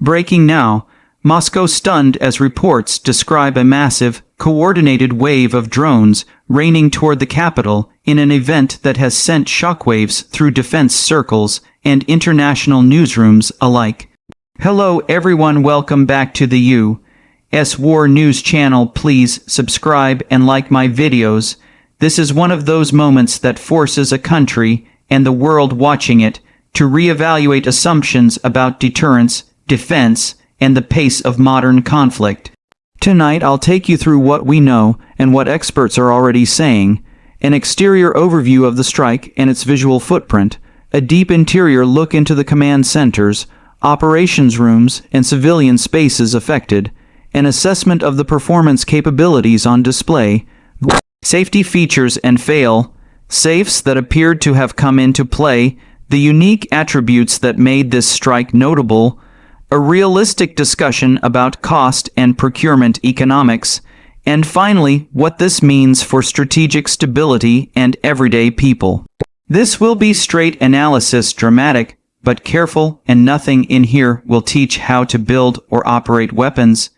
Breaking now, Moscow stunned as reports describe a massive, coordinated wave of drones raining toward the capital in an event that has sent shockwaves through defense circles and international newsrooms alike. Hello everyone, welcome back to the S.War.News channel. Please subscribe and like my videos. This is one of those moments that forces a country, and the world watching it, to reevaluate assumptions about deterrence, defense, and the pace of modern conflict. Tonight I'll take you through what we know and what experts are already saying, an exterior overview of the strike and its visual footprint, a deep interior look into the command centers, operations rooms, and civilian spaces affected, an assessment of the performance capabilities on display, safety features and fail-safes that appeared to have come into play, the unique attributes that made this strike notable, a realistic discussion about cost and procurement economics, and finally, what this means for strategic stability and everyday people. This will be straight analysis, dramatic, but careful, and nothing in here will teach how to build or operate weapons.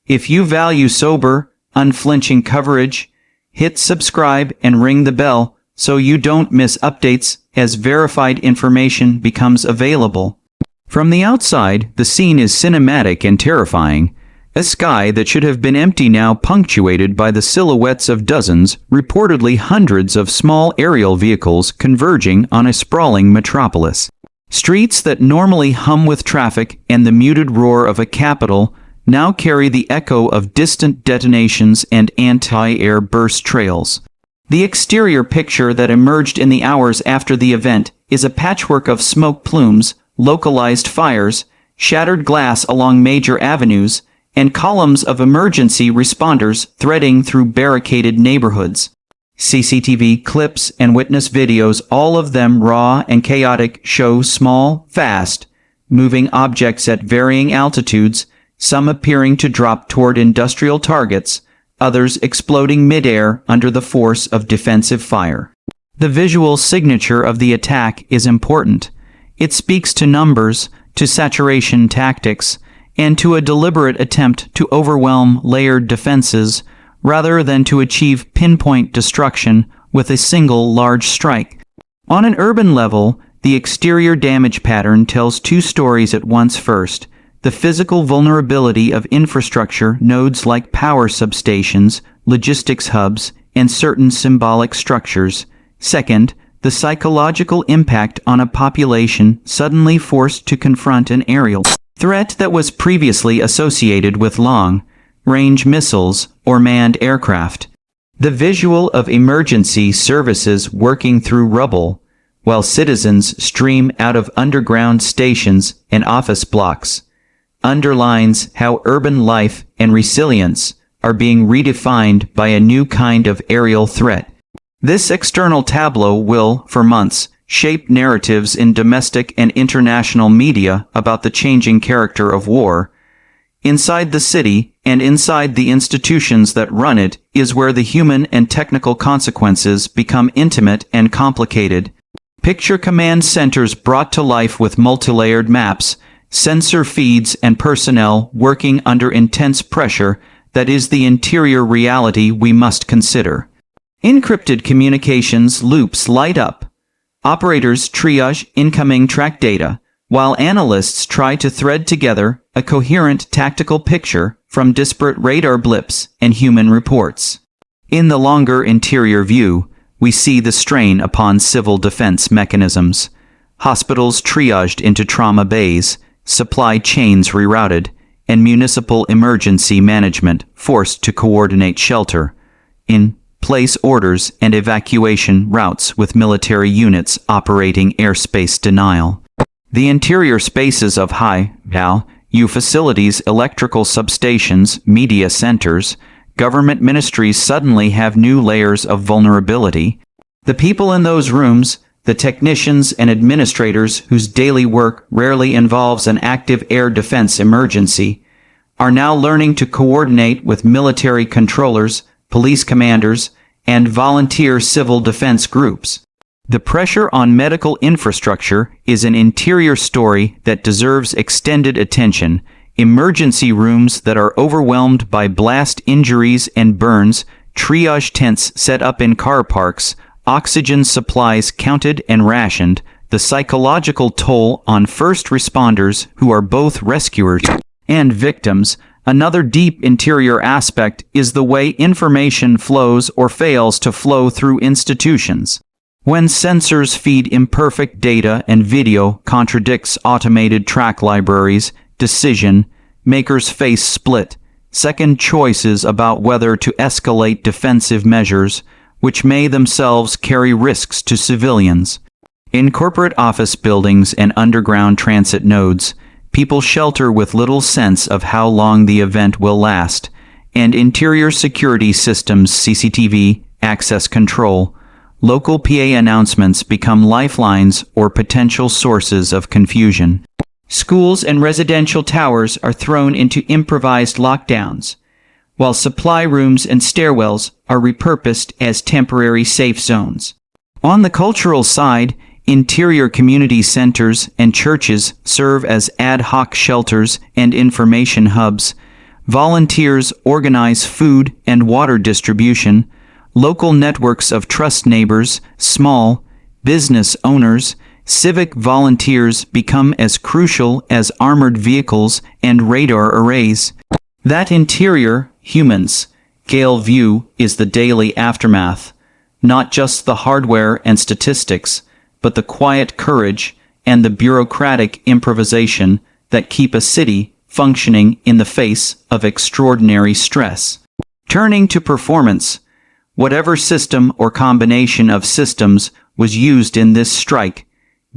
If you value sober, unflinching coverage, hit subscribe and ring the bell so you don't miss updates as verified information becomes available. From the outside, the scene is cinematic and terrifying. A sky that should have been empty now punctuated by the silhouettes of dozens, reportedly hundreds of small aerial vehicles converging on a sprawling metropolis. Streets that normally hum with traffic and the muted roar of a capital now carry the echo of distant detonations and anti-air burst trails. The exterior picture that emerged in the hours after the event is a patchwork of smoke plumes, localized fires, shattered glass along major avenues, and columns of emergency responders threading through barricaded neighborhoods. CCTV clips and witness videos, all of them raw and chaotic, show small, fast, moving objects at varying altitudes, some appearing to drop toward industrial targets, others exploding midair under the force of defensive fire. The visual signature of the attack is important. It speaks to numbers, to saturation tactics, and to a deliberate attempt to overwhelm layered defenses rather than to achieve pinpoint destruction with a single large strike. On an urban level, the exterior damage pattern tells two stories at once. First, the physical vulnerability of infrastructure nodes like power substations, logistics hubs, and certain symbolic structures. Second, the psychological impact on a population suddenly forced to confront an aerial threat that was previously associated with long-range missiles or manned aircraft. The visual of emergency services working through rubble, while citizens stream out of underground stations and office blocks, underlines how urban life and resilience are being redefined by a new kind of aerial threat. This external tableau will, for months, shape narratives in domestic and international media about the changing character of war. Inside the city, and inside the institutions that run it, is where the human and technical consequences become intimate and complicated. Picture command centers brought to life with multilayered maps, sensor feeds, and personnel working under intense pressure. That is the interior reality we must consider. Encrypted communications loops light up. Operators triage incoming track data, while analysts try to thread together a coherent tactical picture from disparate radar blips and human reports. In the longer interior view, we see the strain upon civil defense mechanisms. Hospitals triaged into trauma bays, supply chains rerouted, and municipal emergency management forced to coordinate shelter in place orders and evacuation routes with military units operating airspace denial. The interior spaces of high-value facilities, electrical substations, media centers, government ministries suddenly have new layers of vulnerability. The people in those rooms, the technicians and administrators whose daily work rarely involves an active air defense emergency, are now learning to coordinate with military controllers, police commanders, and volunteer civil defense groups. The pressure on medical infrastructure is an interior story that deserves extended attention. Emergency rooms that are overwhelmed by blast injuries and burns, triage tents set up in car parks, oxygen supplies counted and rationed, the psychological toll on first responders who are both rescuers and victims. Another deep interior aspect is the way information flows or fails to flow through institutions. When sensors feed imperfect data and video contradicts automated track libraries, decision makers face split second choices about whether to escalate defensive measures, which may themselves carry risks to civilians. In corporate office buildings and underground transit nodes, people shelter with little sense of how long the event will last, and interior security systems, CCTV, access control, local PA announcements become lifelines or potential sources of confusion. Schools and residential towers are thrown into improvised lockdowns, while supply rooms and stairwells are repurposed as temporary safe zones. On the cultural side, interior community centers and churches serve as ad hoc shelters and information hubs. Volunteers organize food and water distribution. Local networks of trust neighbors, small business owners, civic volunteers become as crucial as armored vehicles and radar arrays. That interior, humans, Gale view is the daily aftermath, not just the hardware and statistics, but the quiet courage and the bureaucratic improvisation that keep a city functioning in the face of extraordinary stress. Turning to performance, whatever system or combination of systems was used in this strike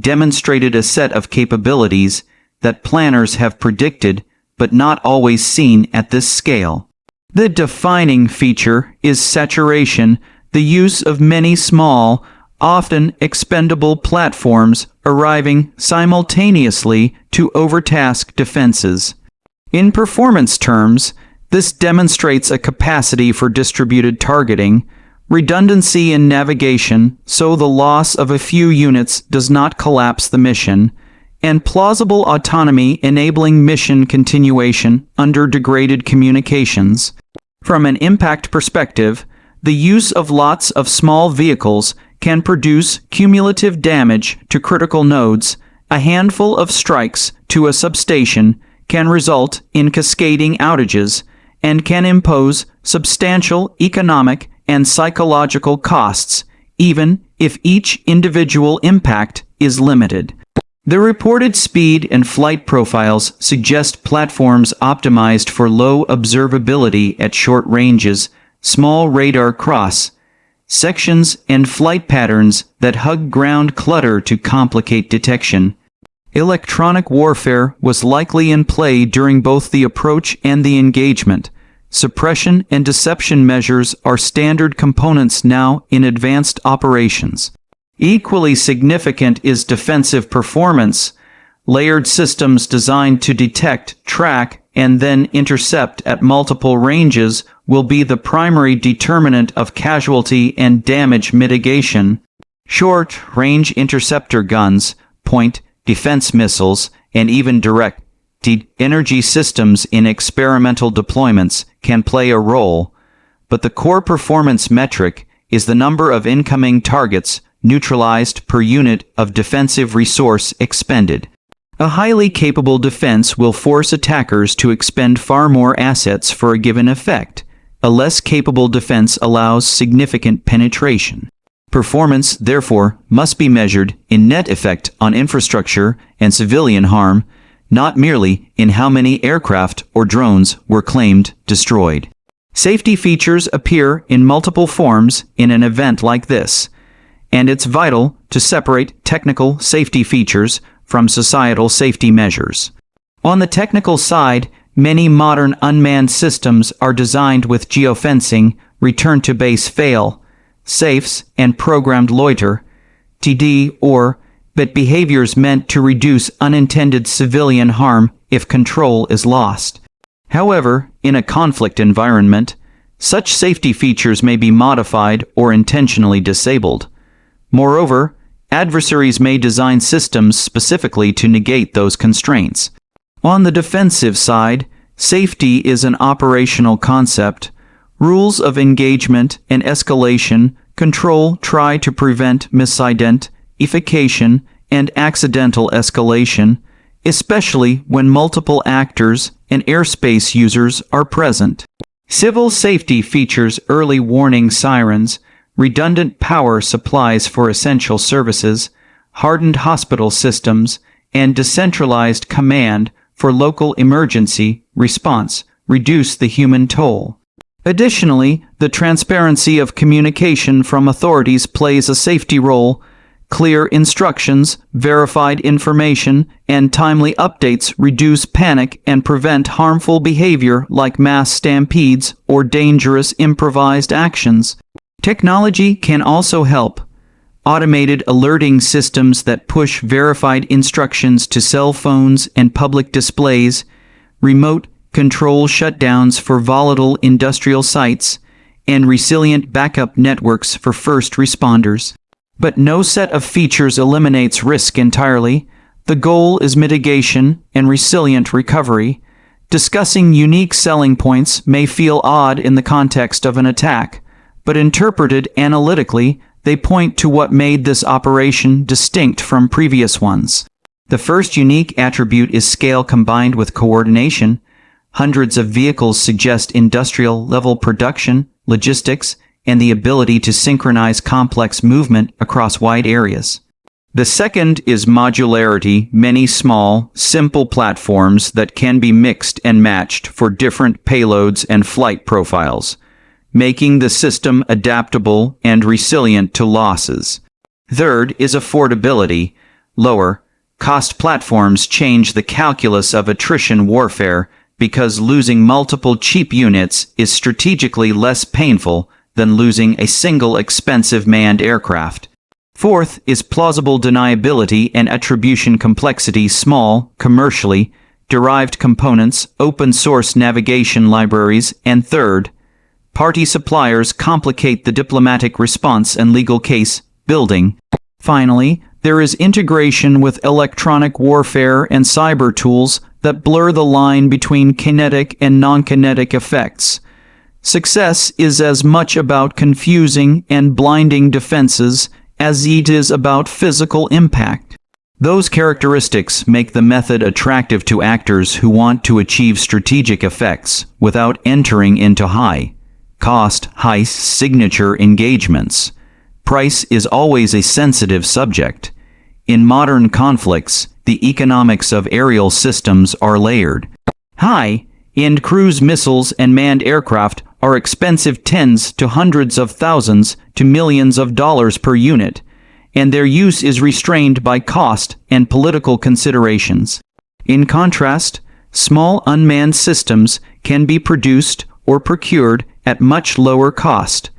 demonstrated a set of capabilities that planners have predicted but not always seen at this scale. The defining feature is saturation, the use of many small, often expendable platforms arriving simultaneously to overtask defenses. In performance terms, this demonstrates a capacity for distributed targeting, redundancy in navigation so the loss of a few units does not collapse the mission, and plausible autonomy enabling mission continuation under degraded communications. From an impact perspective, the use of lots of small vehicles can produce cumulative damage to critical nodes. A handful of strikes to a substation can result in cascading outages and can impose substantial economic and psychological costs, even if each individual impact is limited. The reported speed and flight profiles suggest platforms optimized for low observability at short ranges, small radar cross sections, and flight patterns that hug ground clutter to complicate detection. Electronic warfare was likely in play during both the approach and the engagement. Suppression and deception measures are standard components now in advanced operations. Equally significant is defensive performance. Layered systems designed to detect, track, and then intercept at multiple ranges will be the primary determinant of casualty and damage mitigation. Short-range interceptor guns, point defense missiles, and even direct energy systems in experimental deployments can play a role, but the core performance metric is the number of incoming targets neutralized per unit of defensive resource expended. A highly capable defense will force attackers to expend far more assets for a given effect. A less capable defense allows significant penetration. Performance, therefore, must be measured in net effect on infrastructure and civilian harm, not merely in how many aircraft or drones were claimed destroyed. Safety features appear in multiple forms in an event like this, and it's vital to separate technical safety features from societal safety measures. On the technical side, many modern unmanned systems are designed with geofencing, return-to-base fail, safes, and programmed loiter, TD, but behaviors meant to reduce unintended civilian harm if control is lost. However, in a conflict environment, such safety features may be modified or intentionally disabled. Moreover, Adversaries may design systems specifically to negate those constraints. On the defensive side, safety is an operational concept. Rules of engagement and escalation control try to prevent misidentification and accidental escalation, especially when multiple actors and airspace users are present. Civil safety features early warning sirens, redundant power supplies for essential services, hardened hospital systems, and decentralized command for local emergency response reduce the human toll. Additionally, the transparency of communication from authorities plays a safety role. Clear instructions, verified information, and timely updates reduce panic and prevent harmful behavior like mass stampedes or dangerous improvised actions. Technology can also help. Automated alerting systems that push verified instructions to cell phones and public displays, remote control shutdowns for volatile industrial sites, and resilient backup networks for first responders. But no set of features eliminates risk entirely. The goal is mitigation and resilient recovery. Discussing unique selling points may feel odd in the context of an attack, but interpreted analytically, they point to what made this operation distinct from previous ones. The first unique attribute is scale combined with coordination. Hundreds of vehicles suggest industrial-level production, logistics, and the ability to synchronize complex movement across wide areas. The second is modularity, many small, simple platforms that can be mixed and matched for different payloads and flight profiles, making the system adaptable and resilient to losses. Third is affordability. Lower cost platforms change the calculus of attrition warfare because losing multiple cheap units is strategically less painful than losing a single expensive manned aircraft. Fourth is plausible deniability and attribution complexity. Small, commercially derived components, open-source navigation libraries, and third-party suppliers complicate the diplomatic response and legal case building. Finally, there is integration with electronic warfare and cyber tools that blur the line between kinetic and non-kinetic effects. Success is as much about confusing and blinding defenses as it is about physical impact. Those characteristics make the method attractive to actors who want to achieve strategic effects without entering into high-cost, high-signature engagements. Price is always a sensitive subject. In modern conflicts, the economics of aerial systems are layered. High-end cruise missiles and manned aircraft are expensive tens to hundreds of thousands to millions of dollars per unit, and their use is restrained by cost and political considerations. In contrast, small unmanned systems can be produced or procured at much lower cost,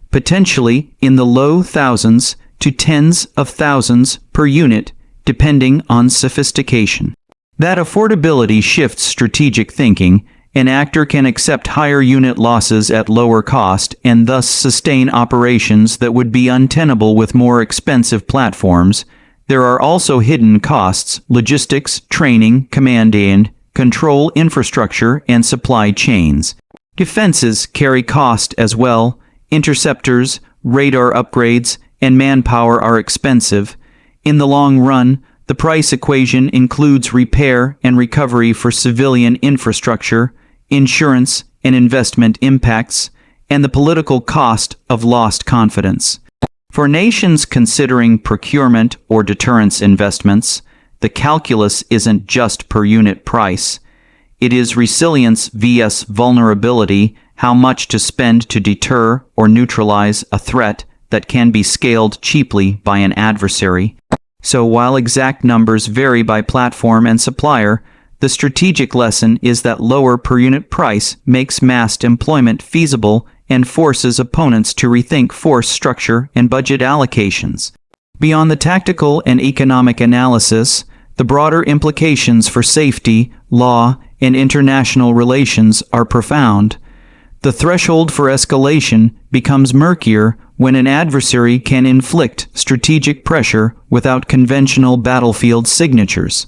potentially in the low thousands to tens of thousands per unit, depending on sophistication. That affordability shifts strategic thinking. An actor can accept higher unit losses at lower cost and thus sustain operations that would be untenable with more expensive platforms. There are also hidden costs: logistics, training, command and control infrastructure, and supply chains. Defenses carry cost as well. Interceptors, radar upgrades, and manpower are expensive. In the long run, the price equation includes repair and recovery for civilian infrastructure, insurance and investment impacts, and the political cost of lost confidence. For nations considering procurement or deterrence investments, the calculus isn't just per unit price. It is resilience vs. vulnerability, how much to spend to deter or neutralize a threat that can be scaled cheaply by an adversary. So while exact numbers vary by platform and supplier, the strategic lesson is that lower per-unit price makes massed employment feasible and forces opponents to rethink force structure and budget allocations. Beyond the tactical and economic analysis, the broader implications for safety, law, and international relations are profound. The threshold for escalation becomes murkier when an adversary can inflict strategic pressure without conventional battlefield signatures.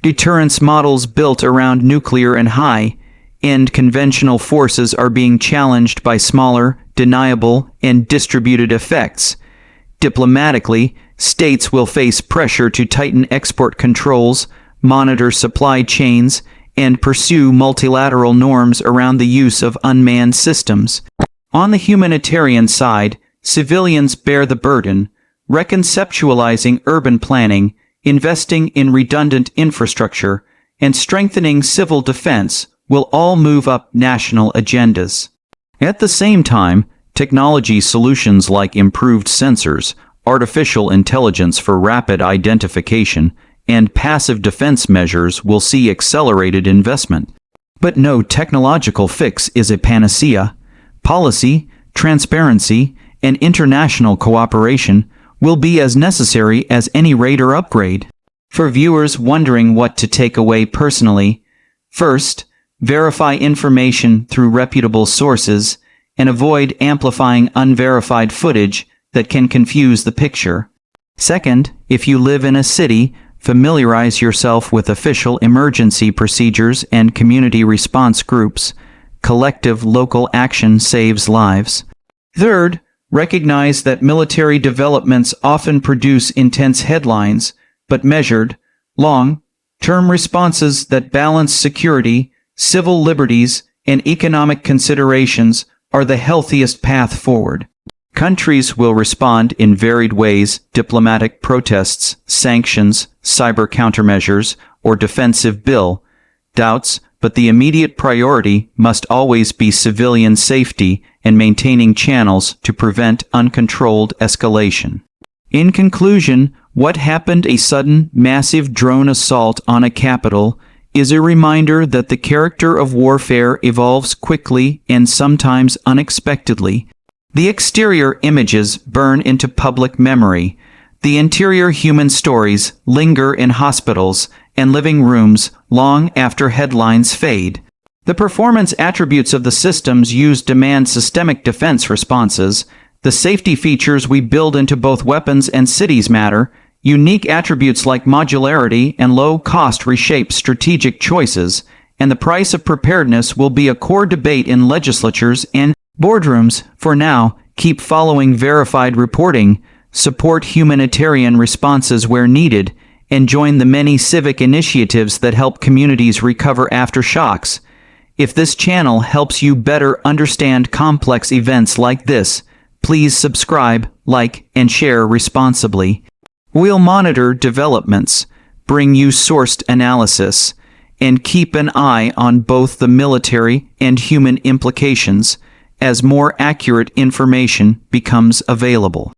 Deterrence models built around nuclear and high-end conventional forces are being challenged by smaller, deniable, and distributed effects. Diplomatically, states will face pressure to tighten export controls, monitor supply chains, and pursue multilateral norms around the use of unmanned systems. On the humanitarian side, civilians bear the burden, reconceptualizing urban planning, investing in redundant infrastructure, and strengthening civil defense will all move up national agendas. At the same time, technology solutions like improved sensors, artificial intelligence for rapid identification, and passive defense measures will see accelerated investment. But no technological fix is a panacea. Policy, transparency, and international cooperation will be as necessary as any raid or upgrade. For viewers wondering what to take away personally, first, verify information through reputable sources and avoid amplifying unverified footage that can confuse the picture. Second, if you live in a city, familiarize yourself with official emergency procedures and community response groups. Collective local action saves lives. Third, recognize that military developments often produce intense headlines, but measured, long-term responses that balance security, civil liberties, and economic considerations are the healthiest path forward. Countries will respond in varied ways: diplomatic protests, sanctions, cyber countermeasures, or defensive build-outs, but the immediate priority must always be civilian safety and maintaining channels to prevent uncontrolled escalation. In conclusion, what happened, a sudden, massive drone assault on a capital, is a reminder that the character of warfare evolves quickly and sometimes unexpectedly. The exterior images burn into public memory. The interior human stories linger in hospitals and living rooms long after headlines fade. The performance attributes of the systems used demand systemic defense responses. The safety features we build into both weapons and cities matter. Unique attributes like modularity and low cost reshape strategic choices, and the price of preparedness will be a core debate in legislatures and boardrooms. For now, keep following verified reporting, support humanitarian responses where needed, and join the many civic initiatives that help communities recover after shocks. If this channel helps you better understand complex events like this, please subscribe, like, and share responsibly. We'll monitor developments, bring you sourced analysis, and keep an eye on both the military and human implications as more accurate information becomes available.